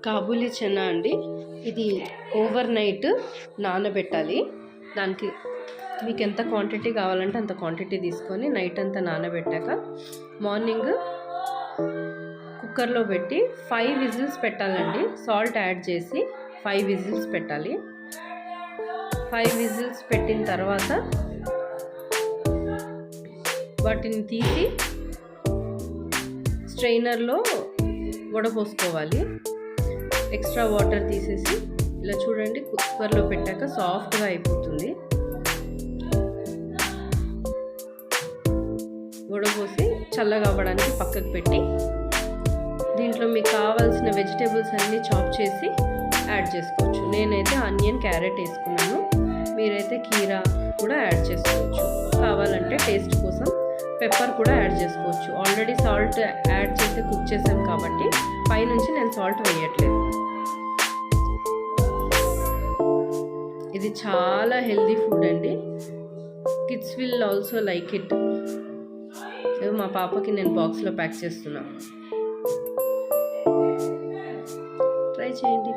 కాబూలీ చెనా అండి. ఇది over night నానబెట్టాలి. దానికి మీకు ఎంత క్వాంటిటీ కావాలంటే అంత క్వాంటిటీ తీసుకొని నైట్ అంతా నానబెట్టాక మార్నింగ్ కుక్కర్లో పెట్టి 5 విజిల్స్ పెట్టాలండి. సాల్ట్ యాడ్ చేసి 5 విజిల్స్ పెట్టాలి. 5 విజిల్స్ పెట్టిన తర్వాత వాటిని తీసి స్ట్రైనర్లో వడపోసుకోవాలి. ఎక్స్ట్రా వాటర్ తీసేసి ఇలా చూడండి, కుక్కర్లో పెట్టాక సాఫ్ట్గా అయిపోతుంది. వడపోసి చల్లగా అవ్వడానికి పక్కకు పెట్టి దీంట్లో మీకు కావాల్సిన వెజిటేబుల్స్ అన్నీ చాప్ చేసి యాడ్ చేసుకోవచ్చు. నేనైతే ఆనియన్, క్యారెట్ వేసుకున్నాను. మీరైతే కీరా కూడా యాడ్ చేసుకోవచ్చు. కావాలంటే టేస్ట్ కోసం పెప్పర్ కూడా యాడ్ చేసుకోవచ్చు. ఆల్రెడీ సాల్ట్ యాడ్ చేసి కుక్ చేసాం కాబట్టి పైనుంచి నేను సాల్ట్ వేయట్లేదు. ఇది చాలా హెల్దీ ఫుడ్ అండి. Kids will also like it. మా పాపకి నేను బాక్స్లో ప్యాక్ చేస్తున్నా. ట్రై చేయండి.